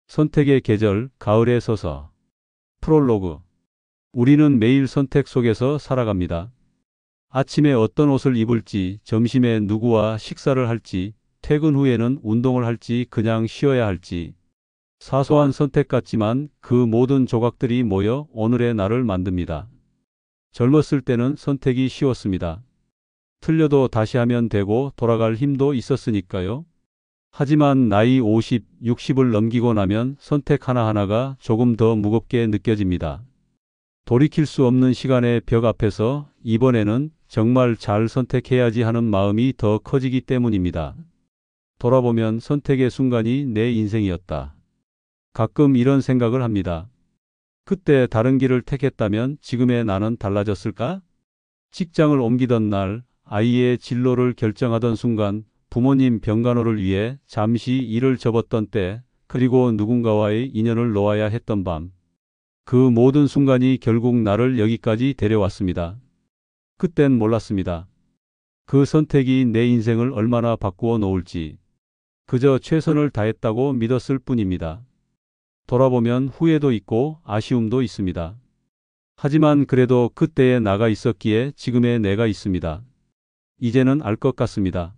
선택의 계절, 가을에 서서. 프롤로그. 우리는 매일 선택 속에서 살아갑니다. 아침에 어떤 옷을 입을지, 점심에 누구와 식사를 할지, 퇴근 후에는 운동을 할지, 그냥 쉬어야 할지. 사소한 선택 같지만 그 모든 조각들이 모여 오늘의 나를 만듭니다. 젊었을 때는 선택이 쉬웠습니다. 틀려도 다시 하면 되고 돌아갈 힘도 있었으니까요. 하지만 나이 50, 60을 넘기고 나면 선택 하나하나가 조금 더 무겁게 느껴집니다. 돌이킬 수 없는 시간의 벽 앞에서 이번에는 정말 잘 선택해야지 하는 마음이 더 커지기 때문입니다. 돌아보면 선택의 순간이 내 인생이었다. 가끔 이런 생각을 합니다. 그때 다른 길을 택했다면 지금의 나는 달라졌을까? 직장을 옮기던 날, 아이의 진로를 결정하던 순간, 부모님 병간호를 위해 잠시 일을 접었던 때, 그리고 누군가와의 인연을 놓아야 했던 밤. 그 모든 순간이 결국 나를 여기까지 데려왔습니다. 그땐 몰랐습니다. 그 선택이 내 인생을 얼마나 바꾸어 놓을지. 그저 최선을 다했다고 믿었을 뿐입니다. 돌아보면 후회도 있고 아쉬움도 있습니다. 하지만 그래도 그때의 나가 있었기에 지금의 내가 있습니다. 이제는 알 것 같습니다.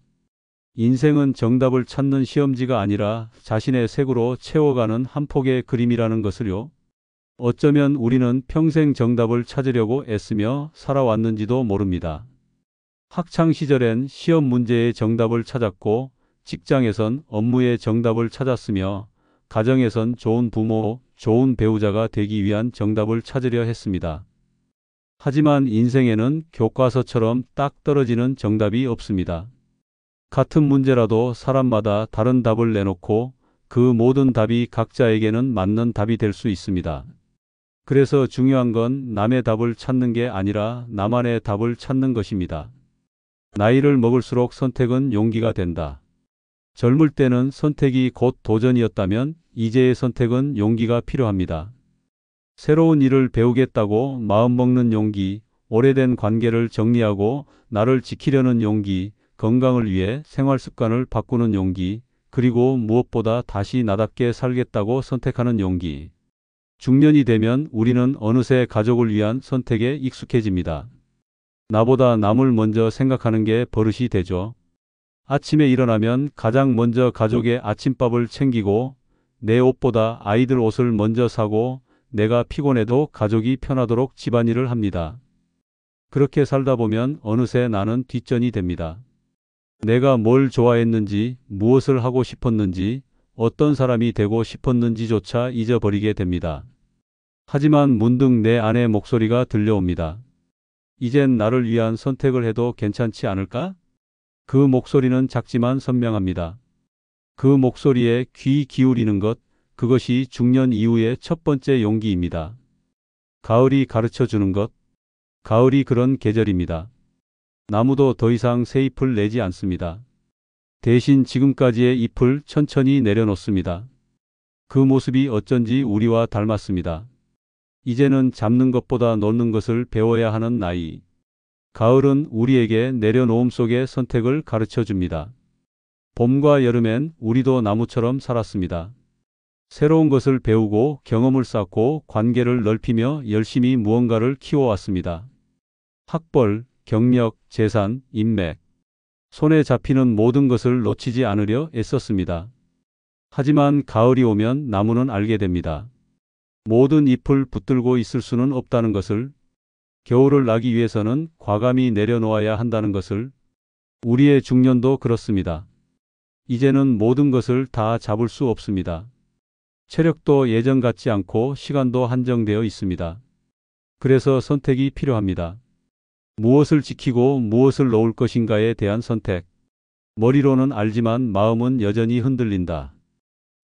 인생은 정답을 찾는 시험지가 아니라 자신의 색으로 채워가는 한 폭의 그림이라는 것을요. 어쩌면 우리는 평생 정답을 찾으려고 애쓰며 살아왔는지도 모릅니다. 학창 시절엔 시험 문제의 정답을 찾았고, 직장에선 업무의 정답을 찾았으며, 가정에선 좋은 부모, 좋은 배우자가 되기 위한 정답을 찾으려 했습니다. 하지만 인생에는 교과서처럼 딱 떨어지는 정답이 없습니다. 같은 문제라도 사람마다 다른 답을 내놓고 그 모든 답이 각자에게는 맞는 답이 될 수 있습니다. 그래서 중요한 건 남의 답을 찾는 게 아니라 나만의 답을 찾는 것입니다. 나이를 먹을수록 선택은 용기가 된다. 젊을 때는 선택이 곧 도전이었다면 이제의 선택은 용기가 필요합니다. 새로운 일을 배우겠다고 마음먹는 용기, 오래된 관계를 정리하고 나를 지키려는 용기, 건강을 위해 생활 습관을 바꾸는 용기, 그리고 무엇보다 다시 나답게 살겠다고 선택하는 용기. 중년이 되면 우리는 어느새 가족을 위한 선택에 익숙해집니다. 나보다 남을 먼저 생각하는 게 버릇이 되죠. 아침에 일어나면 가장 먼저 가족의 아침밥을 챙기고 내 옷보다 아이들 옷을 먼저 사고 내가 피곤해도 가족이 편하도록 집안일을 합니다. 그렇게 살다 보면 어느새 나는 뒷전이 됩니다. 내가 뭘 좋아했는지, 무엇을 하고 싶었는지, 어떤 사람이 되고 싶었는지조차 잊어버리게 됩니다. 하지만 문득 내 안의 목소리가 들려옵니다. 이젠 나를 위한 선택을 해도 괜찮지 않을까? 그 목소리는 작지만 선명합니다. 그 목소리에 귀 기울이는 것, 그것이 중년 이후의 첫 번째 용기입니다. 가을이 가르쳐 주는 것, 가을이 그런 계절입니다. 나무도 더 이상 새 잎을 내지 않습니다. 대신 지금까지의 잎을 천천히 내려놓습니다. 그 모습이 어쩐지 우리와 닮았습니다. 이제는 잡는 것보다 놓는 것을 배워야 하는 나이. 가을은 우리에게 내려놓음 속의 선택을 가르쳐 줍니다. 봄과 여름엔 우리도 나무처럼 살았습니다. 새로운 것을 배우고 경험을 쌓고 관계를 넓히며 열심히 무언가를 키워왔습니다. 학벌, 경력, 재산, 인맥. 손에 잡히는 모든 것을 놓치지 않으려 애썼습니다. 하지만 가을이 오면 나무는 알게 됩니다. 모든 잎을 붙들고 있을 수는 없다는 것을, 겨울을 나기 위해서는 과감히 내려놓아야 한다는 것을. 우리의 중년도 그렇습니다. 이제는 모든 것을 다 잡을 수 없습니다. 체력도 예전 같지 않고 시간도 한정되어 있습니다. 그래서 선택이 필요합니다. 무엇을 지키고 무엇을 놓을 것인가에 대한 선택. 머리로는 알지만 마음은 여전히 흔들린다.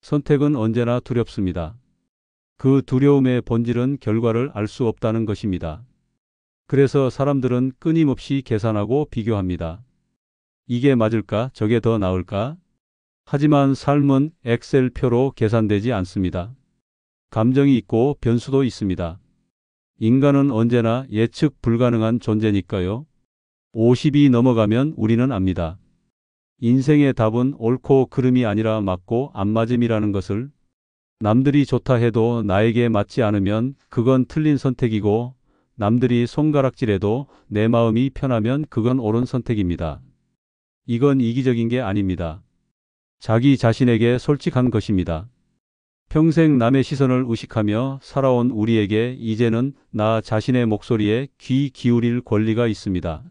선택은 언제나 두렵습니다. 그 두려움의 본질은 결과를 알 수 없다는 것입니다. 그래서 사람들은 끊임없이 계산하고 비교합니다. 이게 맞을까? 저게 더 나을까? 하지만 삶은 엑셀표로 계산되지 않습니다. 감정이 있고 변수도 있습니다. 인간은 언제나 예측 불가능한 존재니까요. 50이 넘어가면 우리는 압니다. 인생의 답은 옳고 그름이 아니라 맞고 안 맞음이라는 것을. 남들이 좋다 해도 나에게 맞지 않으면 그건 틀린 선택이고 남들이 손가락질해도 내 마음이 편하면 그건 옳은 선택입니다. 이건 이기적인 게 아닙니다. 자기 자신에게 솔직한 것입니다. 평생 남의 시선을 의식하며 살아온 우리에게 이제는 나 자신의 목소리에 귀 기울일 권리가 있습니다.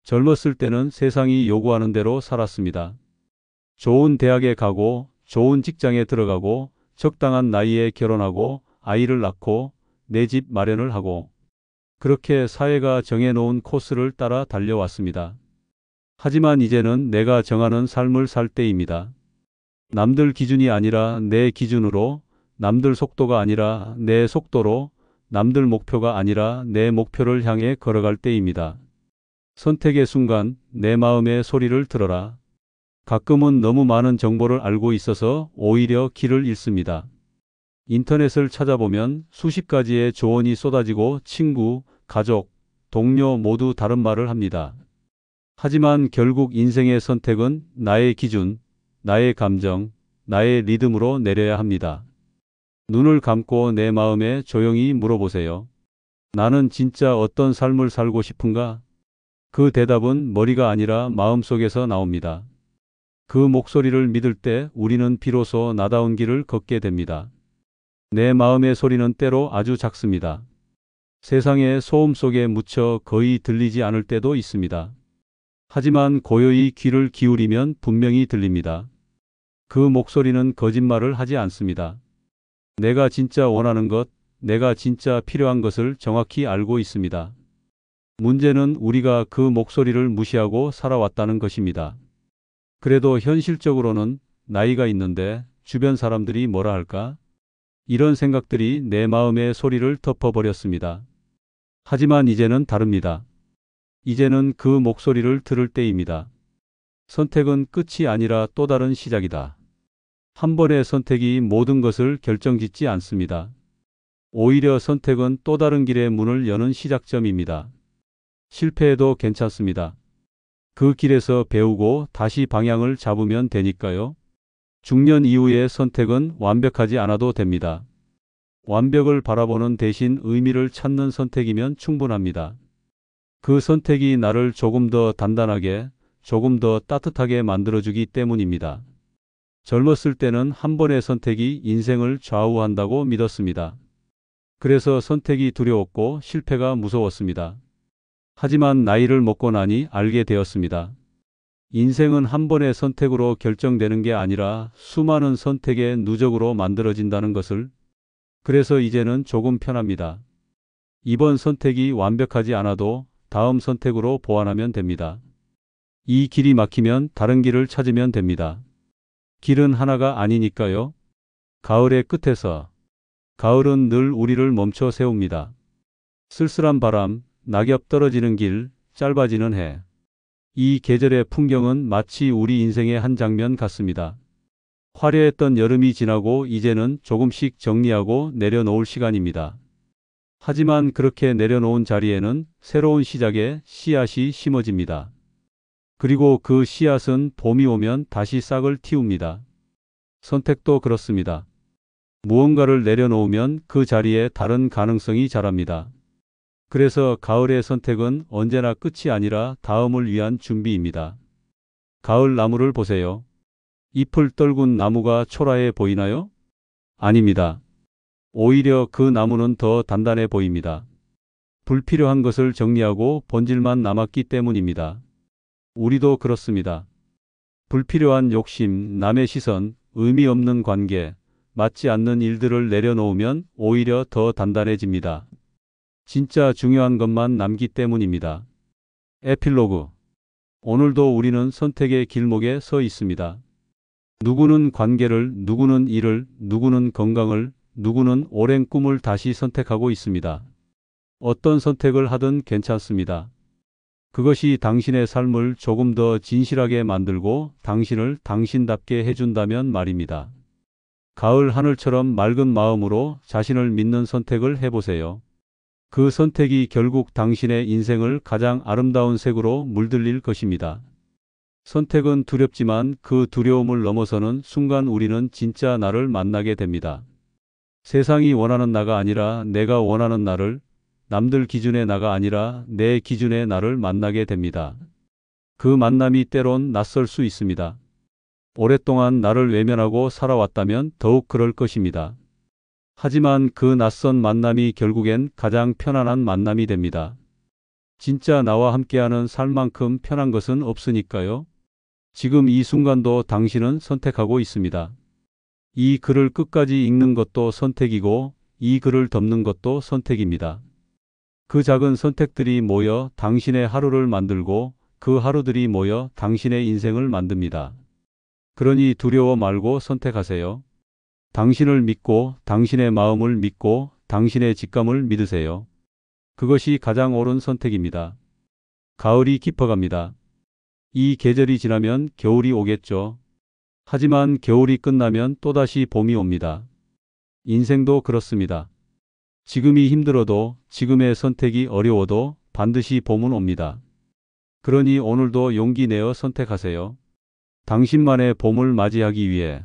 젊었을 때는 세상이 요구하는 대로 살았습니다. 좋은 대학에 가고 좋은 직장에 들어가고 적당한 나이에 결혼하고 아이를 낳고 내 집 마련을 하고 그렇게 사회가 정해놓은 코스를 따라 달려왔습니다. 하지만 이제는 내가 정하는 삶을 살 때입니다. 남들 기준이 아니라 내 기준으로, 남들 속도가 아니라 내 속도로, 남들 목표가 아니라 내 목표를 향해 걸어갈 때입니다. 선택의 순간 내 마음의 소리를 들어라. 가끔은 너무 많은 정보를 알고 있어서 오히려 길을 잃습니다. 인터넷을 찾아보면 수십 가지의 조언이 쏟아지고 친구, 가족, 동료 모두 다른 말을 합니다. 하지만 결국 인생의 선택은 나의 기준, 나의 감정, 나의 리듬으로 내려야 합니다. 눈을 감고 내 마음에 조용히 물어보세요. 나는 진짜 어떤 삶을 살고 싶은가? 그 대답은 머리가 아니라 마음속에서 나옵니다. 그 목소리를 믿을 때 우리는 비로소 나다운 길을 걷게 됩니다. 내 마음의 소리는 때로 아주 작습니다. 세상의 소음 속에 묻혀 거의 들리지 않을 때도 있습니다. 하지만 고요히 귀를 기울이면 분명히 들립니다. 그 목소리는 거짓말을 하지 않습니다. 내가 진짜 원하는 것, 내가 진짜 필요한 것을 정확히 알고 있습니다. 문제는 우리가 그 목소리를 무시하고 살아왔다는 것입니다. 그래도 현실적으로는 나이가 있는데 주변 사람들이 뭐라 할까? 이런 생각들이 내 마음의 소리를 덮어버렸습니다. 하지만 이제는 다릅니다. 이제는 그 목소리를 들을 때입니다. 선택은 끝이 아니라 또 다른 시작이다. 한 번의 선택이 모든 것을 결정짓지 않습니다. 오히려 선택은 또 다른 길의 문을 여는 시작점입니다. 실패해도 괜찮습니다. 그 길에서 배우고 다시 방향을 잡으면 되니까요. 중년 이후의 선택은 완벽하지 않아도 됩니다. 완벽을 바라보는 대신 의미를 찾는 선택이면 충분합니다. 그 선택이 나를 조금 더 단단하게, 조금 더 따뜻하게 만들어주기 때문입니다. 젊었을 때는 한 번의 선택이 인생을 좌우한다고 믿었습니다. 그래서 선택이 두려웠고 실패가 무서웠습니다. 하지만 나이를 먹고 나니 알게 되었습니다. 인생은 한 번의 선택으로 결정되는 게 아니라 수많은 선택의 누적으로 만들어진다는 것을. 그래서 이제는 조금 편합니다. 이번 선택이 완벽하지 않아도 다음 선택으로 보완하면 됩니다. 이 길이 막히면 다른 길을 찾으면 됩니다. 길은 하나가 아니니까요. 가을의 끝에서. 가을은 늘 우리를 멈춰 세웁니다. 쓸쓸한 바람, 낙엽 떨어지는 길, 짧아지는 해. 이 계절의 풍경은 마치 우리 인생의 한 장면 같습니다. 화려했던 여름이 지나고 이제는 조금씩 정리하고 내려놓을 시간입니다. 하지만 그렇게 내려놓은 자리에는 새로운 시작의 씨앗이 심어집니다. 그리고 그 씨앗은 봄이 오면 다시 싹을 틔웁니다. 선택도 그렇습니다. 무언가를 내려놓으면 그 자리에 다른 가능성이 자랍니다. 그래서 가을의 선택은 언제나 끝이 아니라 다음을 위한 준비입니다. 가을 나무를 보세요. 잎을 떨군 나무가 초라해 보이나요? 아닙니다. 오히려 그 나무는 더 단단해 보입니다. 불필요한 것을 정리하고 본질만 남았기 때문입니다. 우리도 그렇습니다. 불필요한 욕심, 남의 시선, 의미 없는 관계, 맞지 않는 일들을 내려놓으면 오히려 더 단단해집니다. 진짜 중요한 것만 남기 때문입니다. 에필로그. 오늘도 우리는 선택의 길목에 서 있습니다. 누구는 관계를, 누구는 일을, 누구는 건강을, 누구는 오랜 꿈을 다시 선택하고 있습니다. 어떤 선택을 하든 괜찮습니다. 그것이 당신의 삶을 조금 더 진실하게 만들고 당신을 당신답게 해준다면 말입니다. 가을 하늘처럼 맑은 마음으로 자신을 믿는 선택을 해보세요. 그 선택이 결국 당신의 인생을 가장 아름다운 색으로 물들일 것입니다. 선택은 두렵지만 그 두려움을 넘어서는 순간 우리는 진짜 나를 만나게 됩니다. 세상이 원하는 나가 아니라 내가 원하는 나를, 남들 기준의 나가 아니라 내 기준의 나를 만나게 됩니다. 그 만남이 때론 낯설 수 있습니다. 오랫동안 나를 외면하고 살아왔다면 더욱 그럴 것입니다. 하지만 그 낯선 만남이 결국엔 가장 편안한 만남이 됩니다. 진짜 나와 함께하는 삶만큼 편한 것은 없으니까요. 지금 이 순간도 당신은 선택하고 있습니다. 이 글을 끝까지 읽는 것도 선택이고 이 글을 덮는 것도 선택입니다. 그 작은 선택들이 모여 당신의 하루를 만들고 그 하루들이 모여 당신의 인생을 만듭니다. 그러니 두려워 말고 선택하세요. 당신을 믿고 당신의 마음을 믿고 당신의 직감을 믿으세요. 그것이 가장 옳은 선택입니다. 가을이 깊어갑니다. 이 계절이 지나면 겨울이 오겠죠. 하지만 겨울이 끝나면 또다시 봄이 옵니다. 인생도 그렇습니다. 지금이 힘들어도 지금의 선택이 어려워도 반드시 봄은 옵니다. 그러니 오늘도 용기 내어 선택하세요. 당신만의 봄을 맞이하기 위해.